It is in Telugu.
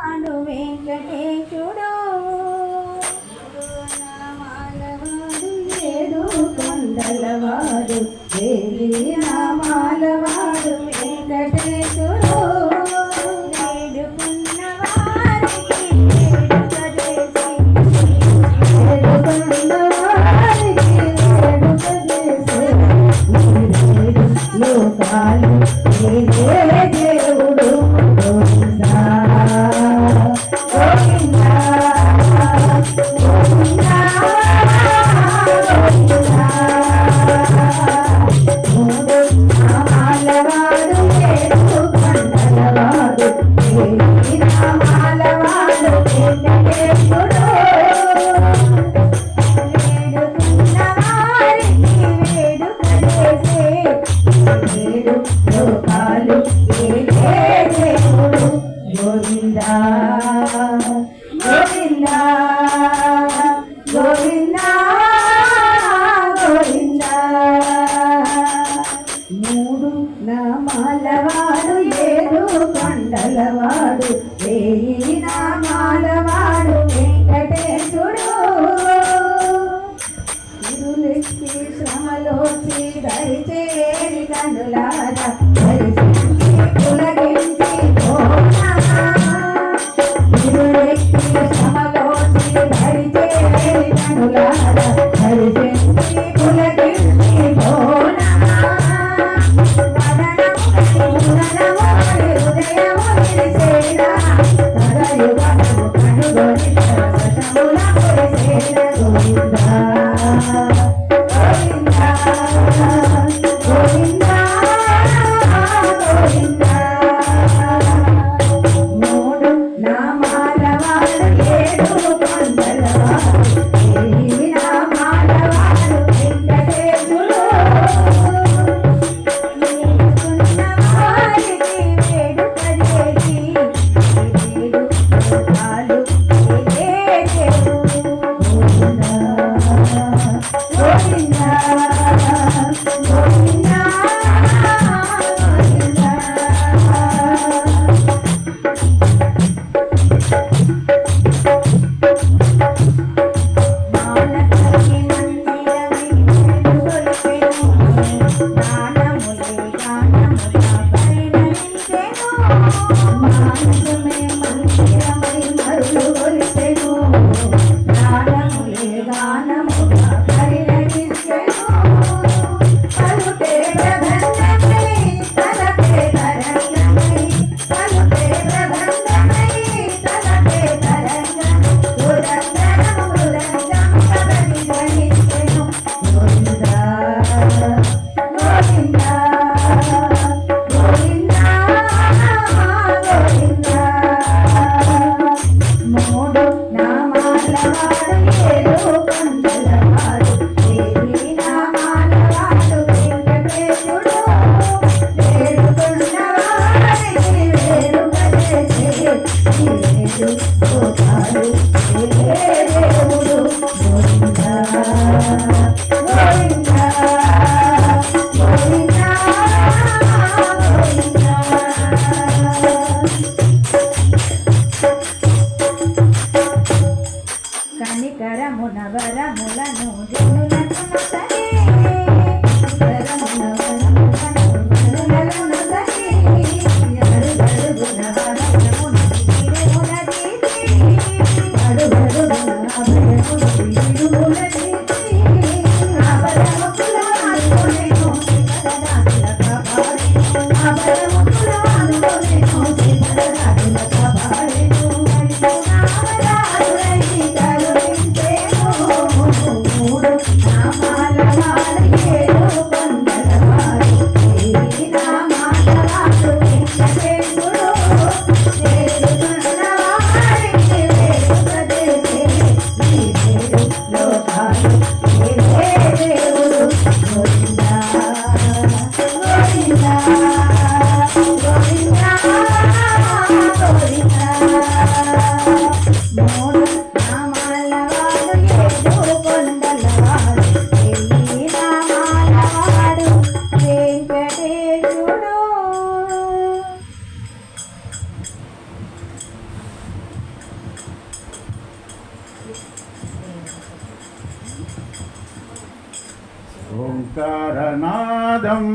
మాలవాడు వెంకటేశుడు మాలవాడు ఏడు కొండలవాడు దేవి మాలవాడు వెంకటేశుడు వేడుకున్న వారికి వేడుక చేసి వేడుకున్న వారికి వేడుక చేసి లోకాలు దేవుడు గోవిందా గోవిందా గోవిందా మూడు నామాలవాడు ఏడు కొండలవాడు దేవి నామాలవాడు వెంకటేశుడు వేడుకున్న వారికి వేడుక చేసే ఏడు లోకాలు దేవుడు గోవిందా గోవిందా గోవిందా గోవిందా మూడు నామాలవాడు ఏడు కొండలవాడు వేయి నామాలవాడు వెంకటేశుడు ఇరులెక్కి శ్రమలోచి దరిచేరి కనులారా పులగించి ఇరులెక్కి శ్రమలోచి దరిచేరి కనులారా దరిచేరి పులగించి మూడు నామాలవాడు ఏడు కొండలవాడు దేవి నామాలవాడు వెంకటేశుడు వేడుకున్న వారికి వేడుక చేసి ఏడు లోకాలు గోవిందా గోవిందా గోవిందా మానసకి మందిరమై వెలుగొలిపెను గానములే గానముగా పరిణమించెను మానసమే మందిరమై వెలుగొలిపెను గానములే గానముగా పరిణమించెను పలుకే ప్రబంధమై తలపే తరంగమై పలుకే ప్రబంధమై తలపే తరంగమై ఉదంగనము మృదంగం కదలి ధ్వనించెను గోవిందా గోవిందా గోవిందా గోవిందా మూడు నామాలవాడు ఏడు కొండలవాడు దేవి నామాలవాడు వెంకటేశుడు వేడుకున్న వారికి వేడుక చేసే ఏడు లోకాలు దేవుడు గోవిందా గోవిందా గోవిందా గోవిందా కనికరమున వరములను జనులకు నొసగే కనికరమున వరములను జనులకు నొసగే అడుగడుగున వరములను తీరున తీసి ఓంకారనాదం